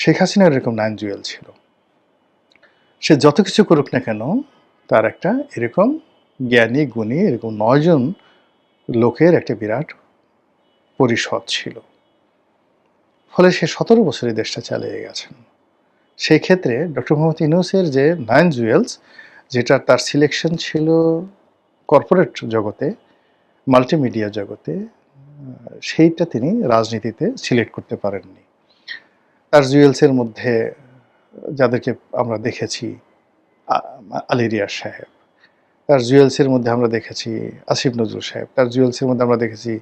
শেখ হাসিনার এরকম 9 জুয়েল ছিল। সে যত কিছু করুক না কেন, তার একটা এরকম জ্ঞানী গুণী এরকম 9 জন লোকের একটা বিরাট পরিষদ ছিল। ফলে সে 17 বছর এই দেশটা চালিয়ে গেছেন। সেই ক্ষেত্রে ডক্টর মোহাম্মদ ইউনূসের যে 9 জুয়েলস, যেটা তার সিলেকশন ছিল কর্পোরেট জগতে, মাল্টিমিডিয়া জগতে, সেইটা তিনি রাজনীতিতে সিলেক্ট করতে পারেননি। তার জুয়েলসের মধ্যে যাদেরকে আমরা দেখেছি, আলী রিয়াজ সাহেব, তার জুয়েলসের মধ্যে আমরা দেখেছি আসিফ নজরুল সাহেব, তার জুয়েলসের মধ্যে আমরা দেখেছি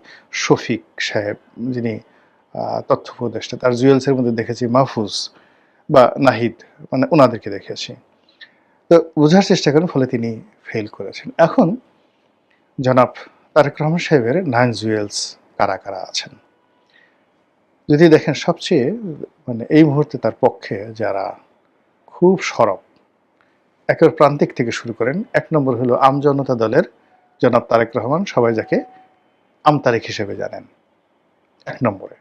শফিক সাহেব, যিনি তথ্য উপদেষ্টা, তার জুয়েলসের মধ্যে দেখেছি মাহফুজ বা নাহিদ, মানে ওনাদেরকে দেখেছি। তো বোঝার চেষ্টা করেন, ফলে তিনি ফেল করেছেন। এখন জনাব তারেক রহমান সাহেবের 9 জুয়েলস কারা কারা আছেন যদি দেখেন, সবচেয়ে মানে এই মুহূর্তে তার পক্ষে যারা খুব সরব, একের প্রান্তিক থেকে শুরু করেন। 1 নম্বর হলো আমজনতা দলের জনাব তারেক রহমান, সবাই যাকে আমতারেক হিসেবে জানেন। 1 নম্বরে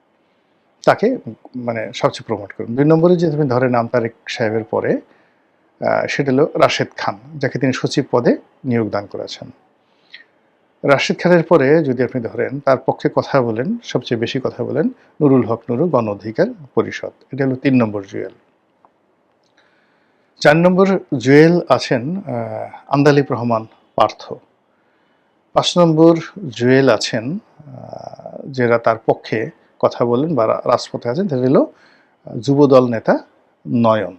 তাকে মানে সবচেয়ে প্রমোট করেন। 2 নম্বরে যে তুমি ধরেন আমতারেক সাহেবের পরে, সেটা হলো রাশেদ খান, যাকে তিনি সচিব পদে নিয়োগদান করেছেন। রাশেদ খানের পরে যদি আপনি ধরেন, তার পক্ষে কথা বলেন, সবচেয়ে বেশি কথা বলেন নুরুল হক নুরু, গণ অধিকার পরিষদ। এটা হলো 3 নম্বর জুয়েল। 4 নম্বর জুয়েল আছেন আন্দালিব রহমান পার্থ। 5 নম্বর জুয়েল আছেন যারা তার পক্ষে কথা বলেন বা রাজপথে আছেন, তাদের হলো যুবদল নেতা নয়ন।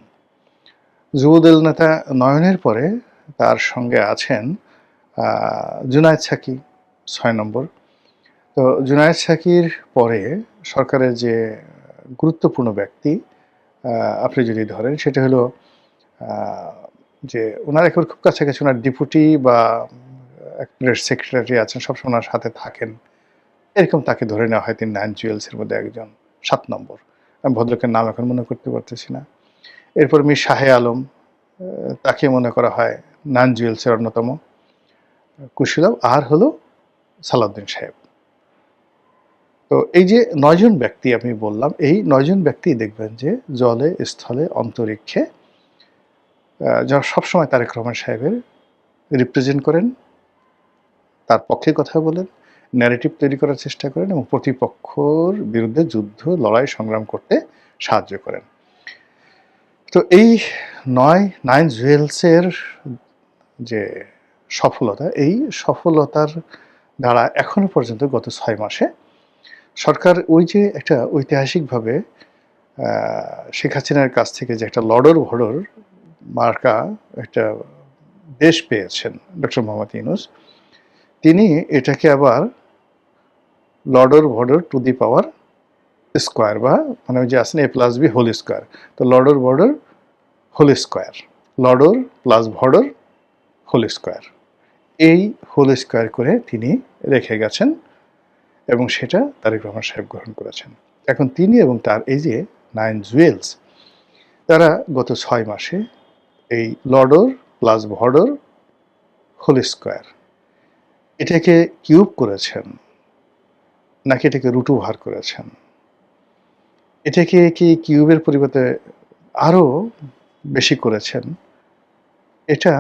যুবদল নেতা নয়নের পরে তার সঙ্গে আছেন জুনায়েদ সাকি, 6 নম্বর। তো জুনায়েদ সাকির পরে সরকারের যে গুরুত্বপূর্ণ ব্যক্তি আপনি যদি ধরেন, সেটা হলো যে ওনার একেবারে খুব কাছাকাছি ওনার ডেপুটি বা প্রেস সেক্রেটারি আছেন, সবসময় ওনার সাথে থাকেন, এরকম তাকে ধরে নেওয়া হয় তিনি 9 জুয়েলসের মধ্যে একজন। 7 নম্বর, আমি ভদ্রলোকের নাম এখন মনে করতে পারতেছি না। এরপর মীর শাহে আলম, তাকে মনে করা হয় 9 জুয়েলসের অন্যতম কুশীলব। আর হলো সালাউদ্দিন সাহেব। তো এই যে 9 জন ব্যক্তি আমি বললাম, এই 9 জন ব্যক্তি দেখবেন যে জলে, স্থলে, অন্তরিক্ষে যারা সবসময় তারেক রহমান সাহেবের রিপ্রেজেন্ট করেন, তার পক্ষে কথা বলেন, ন্যারেটিভ তৈরি করার চেষ্টা করেন এবং প্রতিপক্ষর বিরুদ্ধে যুদ্ধ, লড়াই, সংগ্রাম করতে সাহায্য করেন। তো এই 9 জুয়েলসের যে সফলতা, এই সফলতার দ্বারা এখনো পর্যন্ত গত 6 মাসে সরকার ওই যে একটা ঐতিহাসিকভাবে শেখ হাসিনার কাছ থেকে যে একটা লড়র ভড়র মার্কা একটা দেশ পেয়েছেন ডক্টর মোহাম্মদ ইউনূস, তিনি এটাকে আবার লর্ডর ভর্ডর টু দি পাওয়ার স্কোয়ার, বা মানে ওই যে আসেন a + b হোল স্কোয়ার, তো লর্ডর ভর্ডর হোল স্কোয়ার, লর্ডর প্লাস ভর্ডর হোল স্কোয়ার, এই হোল স্কোয়ার করে তিনি রেখে গেছেন এবং সেটা তারেক রহমান সাহেব গ্রহণ করেছেন। এখন তিনি এবং তার এই যে 9 জুয়েলস, তারা গত 6 মাসে এই লর্ডর প্লাস ভর্ডর হোল স্কোয়ার এটাকে কিউব করেছেন, নাকি এটাকে রুট ওভার করেছেন, এটাকে কি কিউবের পরিবর্তে আরও বেশি করেছেন, এটা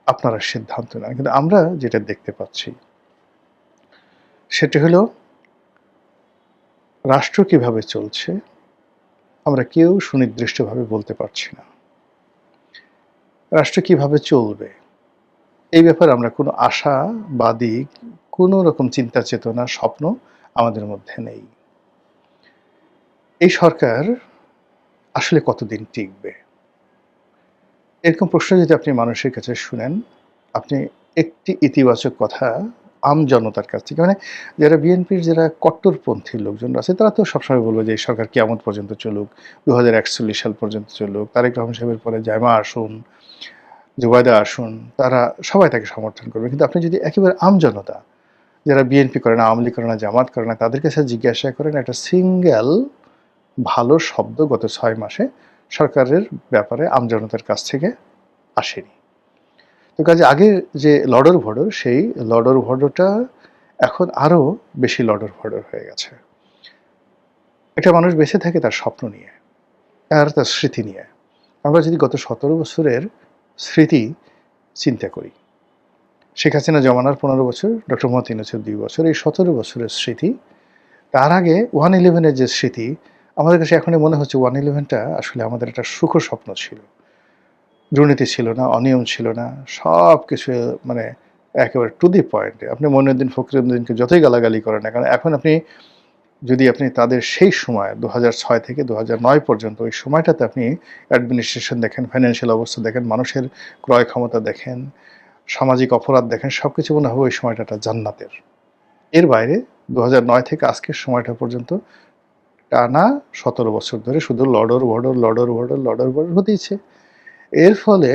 আপনারা সিদ্ধান্ত নেন। কিন্তু আমরা যেটা দেখতে পাচ্ছি সেটা হলো রাষ্ট্র কিভাবে চলছে আমরা কেউ সুনির্দিষ্টভাবে বলতে পারছি না। রাষ্ট্র কিভাবে চলবে এই ব্যাপারে আমরা কোনো আশাবাদী, কোনো রকম চিন্তা চেতনা, স্বপ্ন আমাদের মধ্যে নেই। এই সরকার আসলে কতদিন টিকবে, এরকম প্রশ্ন যদি আপনি মানুষের কাছে শুনেন, আপনি একটি ইতিবাচক কথা আম জনতার কাছ থেকে, মানে যারা বিএনপির যারা কট্টরপন্থী লোকজন আছে, তারা তো সবসময় বলবে যে এই সরকার কিয়ামত পর্যন্ত চলুক, 2041 সাল পর্যন্ত চলুক, তারেক রহমান সাহেবের পরে জায়মা আসুন, জুবাইদা আসুন, তারা সবাই তাকে সমর্থন করবে। কিন্তু আপনি যদি একেবারে আম জনতা, যারা বিএনপি করে না, আওয়ামী লীগ করে না, জামাত করে না, তাদের কাছে জিজ্ঞাসা করেন, একটা সিঙ্গেল ভালো শব্দ গত 6 মাসে সরকারের ব্যাপারে আমজনতার কাছ থেকে আসেনি। তো কাজে আগে যে লডর ভডর, সেই লডর ভডরটা এখন আরও বেশি লডর ভডর হয়ে গেছে। একটা মানুষ বেঁচে থাকে তার স্বপ্ন নিয়ে। আর তার স্মৃতি নিয়ে। আমরা যদি গত 17 বছরের স্মৃতি চিন্তা করি, শেখ হাসিনা জমানার 15 বছর, ডক্টর মোহাম্মদ ইউনূসের 2 বছর, এই 17 বছরের স্মৃতি। তার আগে 1/11 যে স্মৃতি, আমাদের কাছে এখনই মনে হচ্ছে 1/11টা আসলে আমাদের একটা সুখ স্বপ্ন ছিল। দুর্নীতি ছিল না, অনিয়ম ছিল না, সব কিছু মানে একেবারে টু দি পয়েন্ট। আপনি মঈনুদ্দিন ফখরুদ্দিনকে যতই গালাগালি করেন না কেন, এখন যদি আপনি তাদের সেই সময় 2006 থেকে 2009 পর্যন্ত ওই সময়টাতে আপনি অ্যাডমিনিস্ট্রেশন দেখেন, ফাইন্যান্সিয়াল অবস্থা দেখেন, মানুষের ক্রয় ক্ষমতা দেখেন, সামাজিক অপরাধ দেখেন, সবকিছু মনে হবে ওই সময়টা একটা জান্নাতের। এর বাইরে 2009 থেকে আজকের সময়টা পর্যন্ত টানা 17 বছর ধরে শুধু লডর ভডর হতেইছে। এর ফলে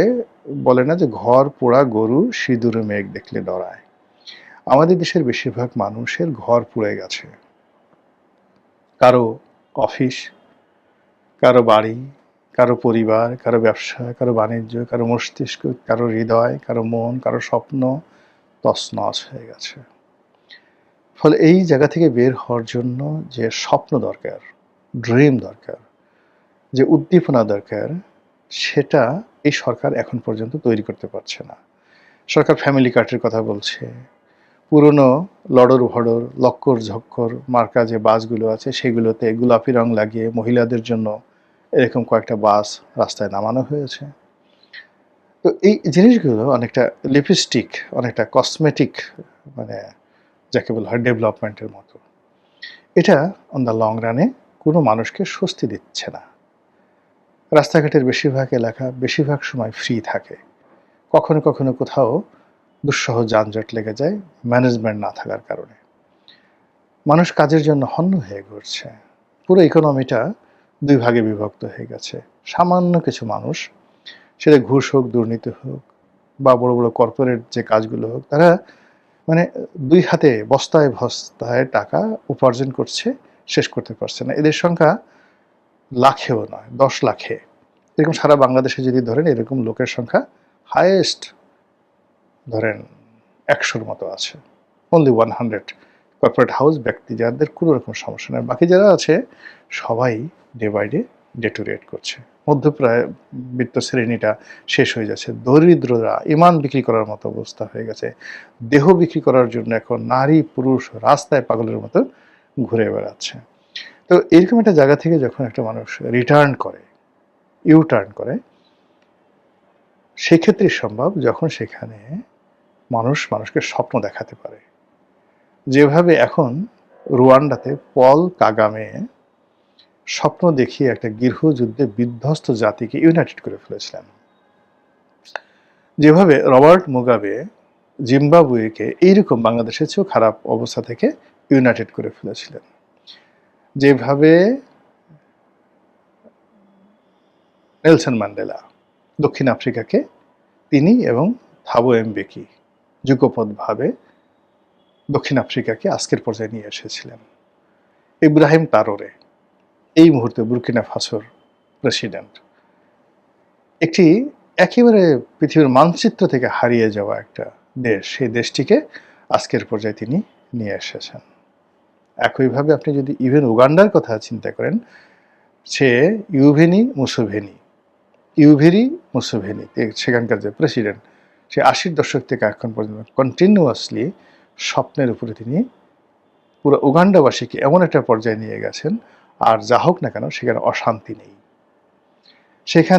বলে না যে ঘর পোড়া গরু সিঁদুরে মেঘ দেখলে ডরায়। আমাদের দেশের বেশিরভাগ মানুষের ঘর পুড়ে গেছে। কারো অফিস, কারো বাড়ি, কারো পরিবার, কারো ব্যবসা, কারো বাণিজ্য, কারো মস্তিষ্ক, কারো হৃদয়, কারো মন, কারো স্বপ্ন তছনছ হয়ে গেছে। ফলে এই জায়গা থেকে বের হওয়ার জন্য যে স্বপ্ন দরকার, ড্রিম দরকার, যে উদ্দীপনা দরকার, সেটা এই সরকার এখন পর্যন্ত তৈরি করতে পারছে না। সরকার ফ্যামিলি কার্ডের কথা বলছে, পুরনো লডর ভডর লক্কর ঝক্কর মার্কা যে বাসগুলো আছে সেগুলোতে গোলাপি রং লাগিয়ে মহিলাদের জন্য এরকম কয়েকটা বাস রাস্তায় নামানো হয়েছে। তো এই জিনিসগুলো অনেকটা লিপস্টিক, অনেকটা কসমেটিক, মানে যাকে বলা হয় ডেভেলপমেন্টের মতো। এটা অন দ্য লং রানে কোনো মানুষকে স্বস্তি দিচ্ছে না। রাস্তাঘাটের বেশিরভাগ এলাকা বেশিরভাগ সময় ফ্রি থাকে, কখনো কখনো কোথাও দুঃসহ যানজট লেগে যায় ম্যানেজমেন্ট না থাকার কারণে। মানুষ কাজের জন্য হন্য হয়ে ঘুরছে। পুরো ইকোনমিটা 2 ভাগে বিভক্ত হয়ে গেছে। সামান্য কিছু মানুষ, সেটা ঘুষ হোক, দুর্নীতি হোক বা বড় বড় কর্পোরেট যে কাজগুলো হোক, তারা মানে 2 হাতে বস্তায় বস্তায় টাকা উপার্জন করছে, শেষ করতে পারছে না। এদের সংখ্যা লাখেও নয়, 10 লাখে। এরকম সারা বাংলাদেশে যদি ধরেন, এরকম লোকের সংখ্যা হাইয়েস্ট ধরেন 100-র মতো আছে। অনলি 100 কর্পোরেট হাউস ব্যক্তি যাদের কোনো রকম সমস্যা নেই। বাকি যারা আছে সবাই ডে বাই ডে ডেটোরিয়েট করছে। মধ্যবিত্ত শ্রেণীটা শেষ হয়ে যাচ্ছে। দরিদ্ররা ইমান বিক্রি করার মতো অবস্থা হয়ে গেছে। দেহ বিক্রি করার জন্য এখন নারী পুরুষ রাস্তায় পাগলের মতো ঘুরে বেড়াচ্ছে। তো এরকম একটা জায়গা থেকে যখন একটা মানুষ রিটার্ন করে, ইউটার্ন করে, সেক্ষেত্রে সম্ভব যখন সেখানে মানুষকে স্বপ্ন দেখাতে পারে। যেভাবে এখন রুয়ান্ডাতে পল কাগামে স্বপ্ন দেখিয়ে একটা গৃহযুদ্ধে বিধ্বস্ত জাতিকে ইউনাইটেড করে ফেলেছিলেন, যেভাবে রবার্ট মুগাবে জিম্বাবুয়েকে এইরকম বাংলাদেশের চেয়েও খারাপ অবস্থা থেকে ইউনাইটেড করে ফেলেছিলেন, যেভাবে নেলসন ম্যান্ডেলা দক্ষিণ আফ্রিকাকে তিনি এবং থাবো এমবেকি যুগপৎভাবে দক্ষিণ আফ্রিকাকে আজকের পর্যায়ে নিয়ে এসেছিলেন। ইব্রাহিম ট্রাওরে এই মুহূর্তে বুর্কিনা ফাসোর প্রেসিডেন্ট, একটি একেবারে পৃথিবীর মানচিত্র থেকে হারিয়ে যাওয়া একটা দেশ, সেই দেশটিকে আজকের পর্যায়ে তিনি নিয়ে এসেছেন। একইভাবে আপনি যদি ইভেন উগান্ডার কথা চিন্তা করেন, সে ইউভেরি মুসেভেনি সেখানকার যে প্রেসিডেন্ট, সে 80-র দশক থেকে এখন পর্যন্ত কন্টিনিউয়াসলি স্বপ্নের উপরে তিনি পুরো উগান্ডাবাসীকে এমন একটা পর্যায়ে নিয়ে গেছেন, আর যা হোক না কেন সেখানে অশান্তি নেই। সেখানে